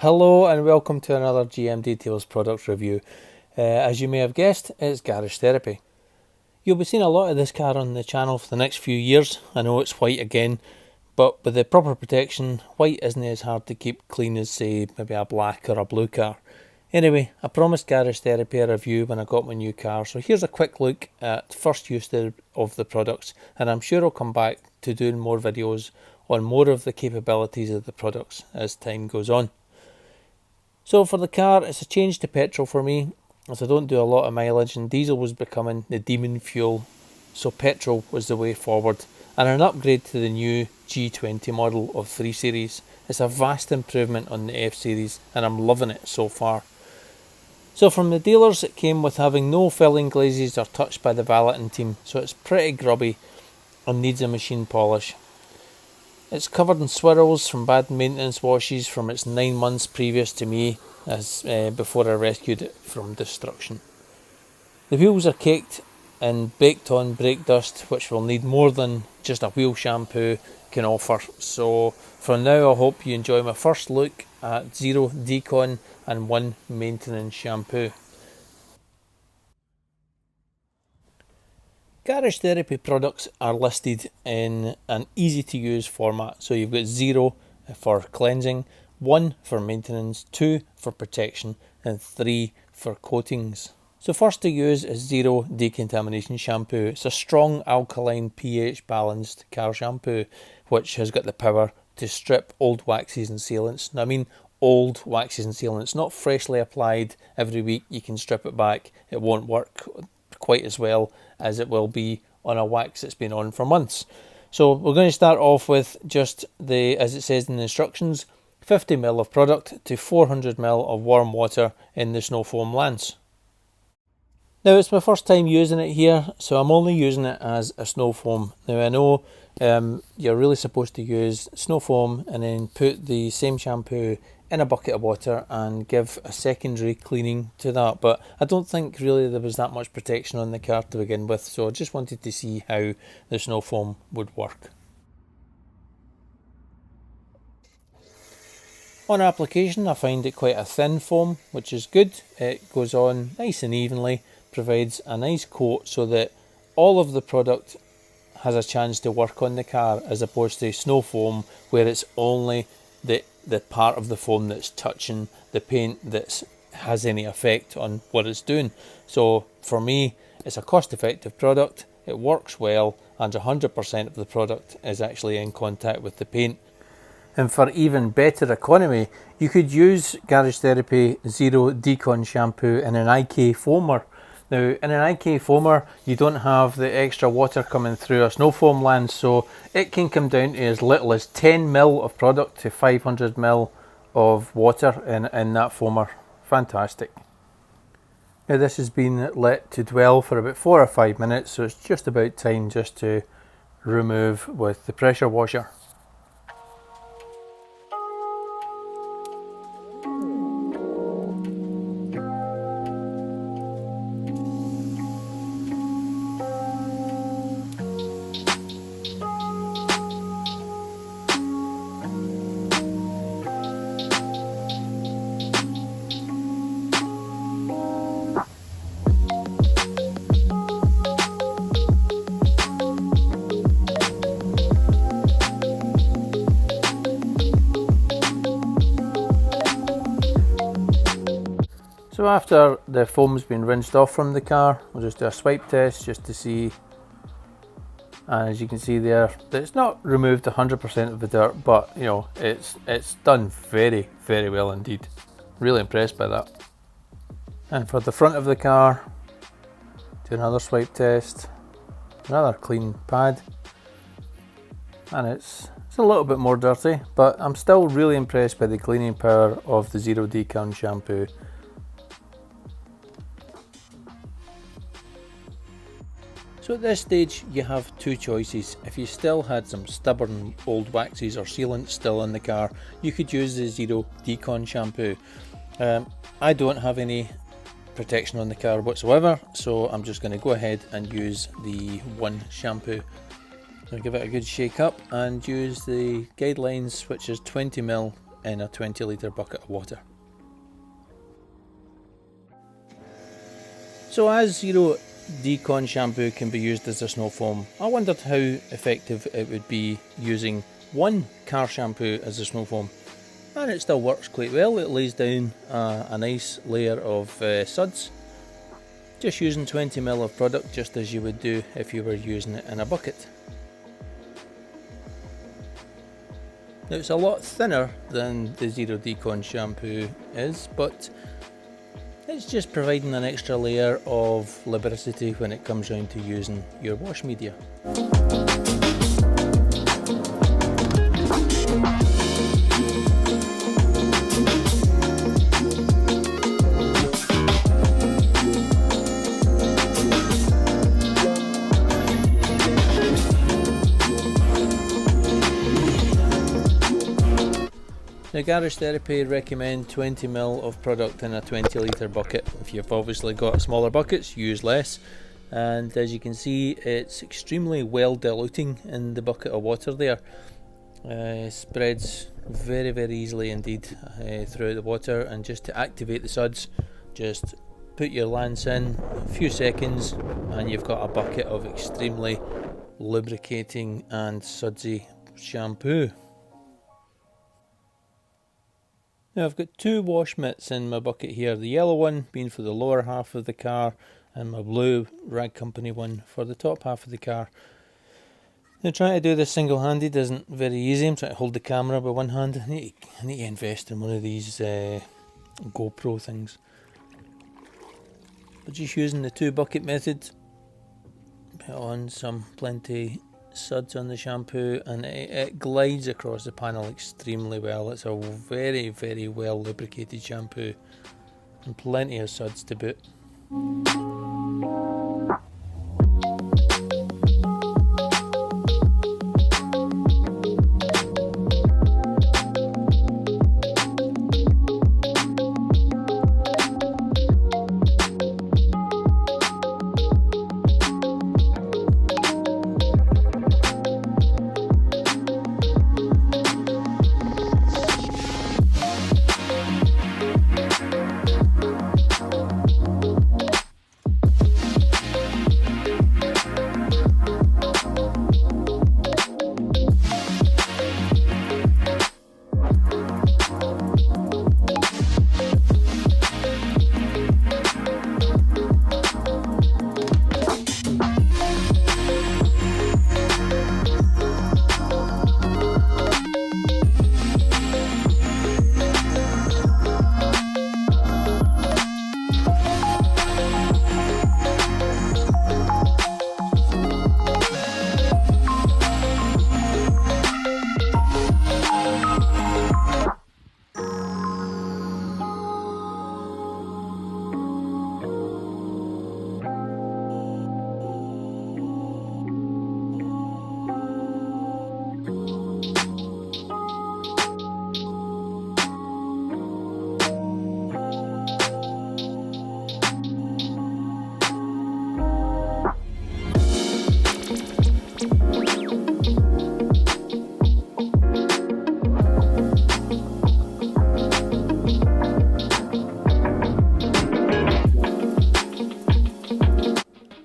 Hello and welcome to another GM Details product review. As you may have guessed, it's Garage Therapy. You'll be seeing a lot of this car on the channel for the next few years. I know it's white again, but with the proper protection, white isn't as hard to keep clean as, say, maybe a black or a blue car. Anyway, I promised Garage Therapy a review when I got my new car, so here's a quick look at first use of the products, and I'm sure I'll come back to doing more videos on more of the capabilities of the products as time goes on. So for the car, it's a change to petrol for me, as I don't do a lot of mileage and diesel was becoming the demon fuel, so petrol was the way forward, and an upgrade to the new G20 model of 3 Series. It's a vast improvement on the F Series and I'm loving it so far. So from the dealers, it came with having no filling glazes or touched by the valeting team, so it's pretty grubby and needs a machine polish. It's covered in swirls from bad maintenance washes from its 9 months previous to me, as before I rescued it from destruction. The wheels are caked in baked on brake dust, which will need more than just a wheel shampoo can offer. So for now, I hope you enjoy my first look at 0 Decon and 1 maintenance shampoo. Garage Therapy products are listed in an easy to use format, so you've got 0 for cleansing, 1 for maintenance, 2 for protection and 3 for coatings. So first to use is 0 Decontamination Shampoo. It's a strong alkaline pH balanced car shampoo which has got the power to strip old waxes and sealants. Now I mean old waxes and sealants, not freshly applied every week. You can strip it back, it won't work quite as well as it will be on a wax that's been on for months. So we're going to start off with just the, as it says in the instructions, 50 ml of product to 400 ml of warm water in the snow foam lance. Now it's my first time using it here, so I'm only using it as a snow foam. Now I know you're really supposed to use snow foam and then put the same shampoo in a bucket of water and give a secondary cleaning to that, but I don't think really there was that much protection on the car to begin with, so I just wanted to see how the snow foam would work. On application, I find it quite a thin foam, which is good. It goes on nice and evenly, provides a nice coat so that all of the product has a chance to work on the car, as opposed to snow foam where it's only the part of the foam that's touching the paint that has any effect on what it's doing. So for me, it's a cost-effective product, it works well, and 100% of the product is actually in contact with the paint. And for even better economy, you could use Garage Therapy 0 Decon Shampoo in an IK foamer. Now in an IK foamer, you don't have the extra water coming through a snow foam lance, so it can come down to as little as 10 ml of product to 500 ml of water in that foamer. Fantastic. Now this has been let to dwell for about 4 or 5 minutes, so it's just about time just to remove with the pressure washer. So after the foam's been rinsed off from the car, we'll just do a swipe test just to see, and as you can see there, it's not removed 100% of the dirt, but you know, it's done very, very well indeed. Really impressed by that. And for the front of the car, do another swipe test, another clean pad, and it's a little bit more dirty, but I'm still really impressed by the cleaning power of the 0 Decon shampoo. So at this stage you have two choices. If you still had some stubborn old waxes or sealants still in the car, you could use the 0 Decon shampoo. I don't have any protection on the car whatsoever, so I'm just going to go ahead and use the 1 shampoo. I'll give it a good shake up and use the guidelines, which is 20 ml in a 20 litre bucket of water. So as you know, Decon Shampoo can be used as a snow foam, I wondered how effective it would be using one car shampoo as a snow foam. And it still works quite well. It lays down a nice layer of suds, just using 20ml of product, just as you would do if you were using it in a bucket. Now it's a lot thinner than the Zero Decon shampoo is, but it's just providing an extra layer of lubricity when it comes round to using your wash media. Now Garage Therapy recommend 20ml of product in a 20 litre bucket. If you've obviously got smaller buckets, use less. And as you can see, it's extremely well diluting in the bucket of water there. Spreads very easily indeed throughout the water. And just to activate the suds, just put your lance in a few seconds and you've got a bucket of extremely lubricating and sudsy shampoo. Now I've got two wash mitts in my bucket here, the yellow one being for the lower half of the car and my blue Rag Company one for the top half of the car. Now trying to do this single-handed isn't very easy. I'm trying to hold the camera by one hand. I need to invest in one of these GoPro things. But just using the two bucket method, put on some plenty suds on the shampoo and it glides across the panel extremely well. It's a very well lubricated shampoo and plenty of suds to boot.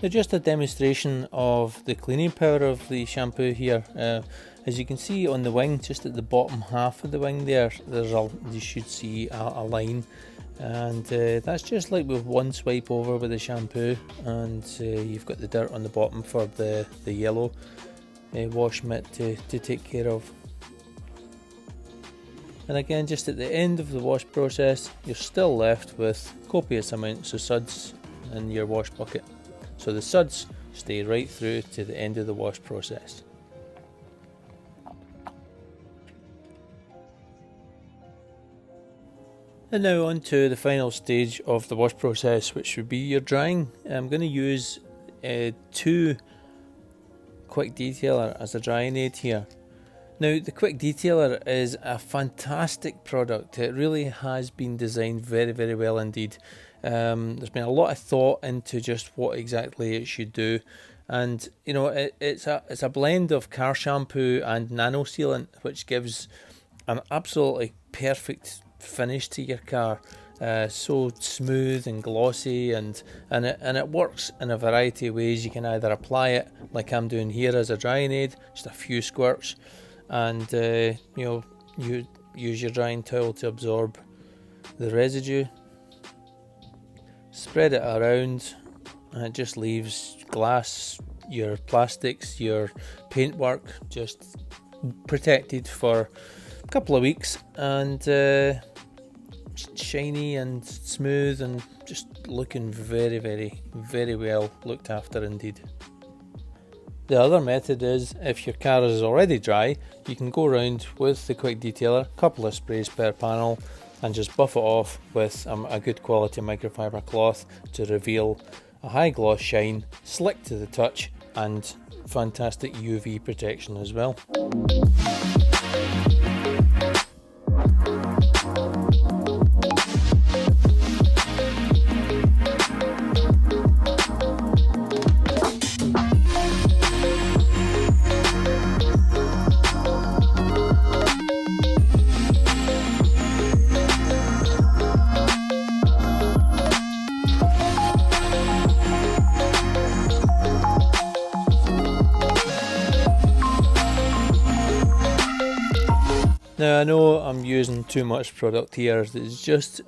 Now just a demonstration of the cleaning power of the shampoo here. As you can see on the wing, just at the bottom half of the wing there, you should see a line, and that's just like with one swipe over with the shampoo, and you've got the dirt on the bottom for the yellow wash mitt to take care of. And again, just at the end of the wash process, you're still left with copious amounts of suds in your wash bucket. So the suds stay right through to the end of the wash process. And now on to the final stage of the wash process, which would be your drying. I'm going to use two Quick Detailer as a drying aid here. Now the Quick Detailer is a fantastic product. It really has been designed very well indeed. There's been a lot of thought into just what exactly it should do, and you know it's a blend of car shampoo and nano sealant, which gives an absolutely perfect finish to your car. So smooth and glossy, and it works in a variety of ways. You can either apply it like I'm doing here as a drying aid, just a few squirts, and you use your drying towel to absorb the residue, spread it around, and it just leaves glass, your plastics, your paintwork just protected for a couple of weeks, and shiny and smooth and just looking very, very, very well looked after indeed. The other method is, if your car is already dry, you can go around with the quick detailer, couple of sprays per panel, and just buff it off with a good quality microfiber cloth to reveal a high gloss shine, slick to the touch, and fantastic UV protection as well. Now I know I'm using too much product here. It's just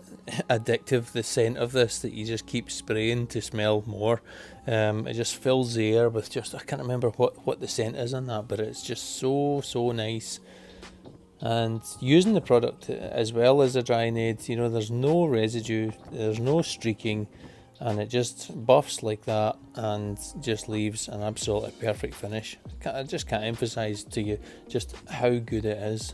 addictive, the scent of this, that you just keep spraying to smell more. It just fills the air with just, I can't remember what the scent is on that, but it's just so nice. And using the product as well as a drying aid, there's no residue, there's no streaking, and it just buffs like that and just leaves an absolutely perfect finish. I just can't emphasize to you just how good it is.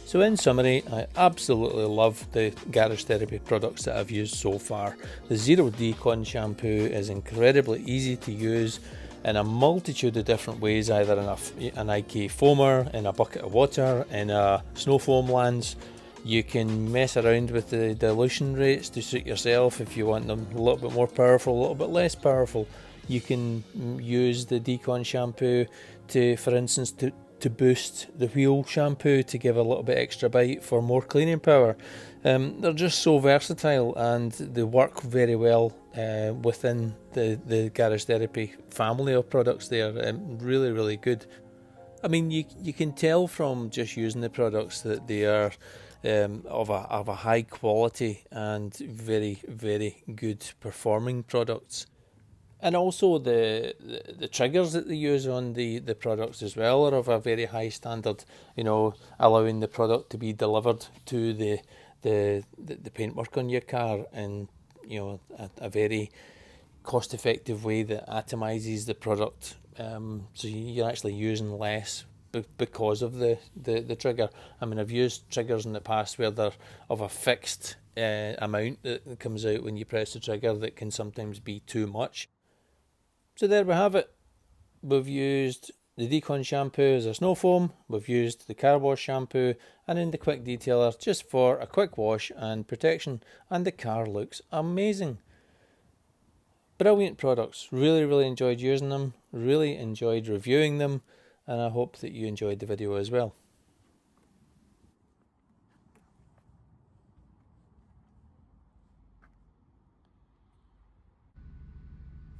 So in summary, I absolutely love the Garage Therapy products that I've used so far. The Zero Decon Shampoo is incredibly easy to use in a multitude of different ways, either in an IK foamer, in a bucket of water, in a snow foam lens. You can mess around with the dilution rates to suit yourself if you want them a little bit more powerful, a little bit less powerful. You can use the Decon Shampoo to, for instance, to boost the wheel shampoo to give a little bit extra bite for more cleaning power. They're just so versatile, and they work very well within the Garage Therapy family of products. They are really good. I mean, you can tell from just using the products that they are of a high quality and very good performing products. And also the triggers that they use on the products as well are of a very high standard, allowing the product to be delivered to the paintwork on your car in a very cost effective way that atomizes the product, so you're actually using less because of the trigger. I mean, I've used triggers in the past where they're of a fixed amount that comes out when you press the trigger that can sometimes be too much. So there we have it. We've used the Decon Shampoo as a snow foam, we've used the car wash shampoo, and in the quick detailer just for a quick wash and protection, and the car looks amazing. Brilliant products. Really enjoyed using them, really enjoyed reviewing them, and I hope that you enjoyed the video as well.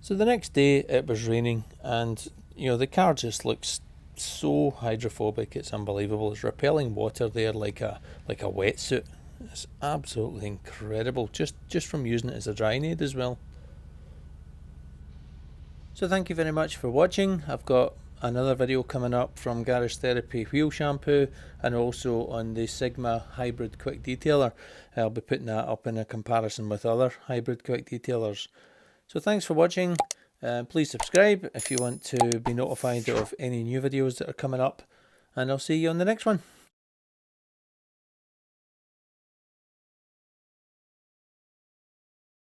So the next day it was raining, and the car just looks so hydrophobic, it's unbelievable. It's repelling water there like a wetsuit. It's absolutely incredible, just from using it as a drying aid as well. So thank you very much for watching. I've got another video coming up from Garage Therapy Wheel Shampoo, and also on the Sigma Hybrid Quick Detailer. I'll be putting that up in a comparison with other hybrid quick detailers. So thanks for watching. Please subscribe if you want to be notified of any new videos that are coming up, and I'll see you on the next one.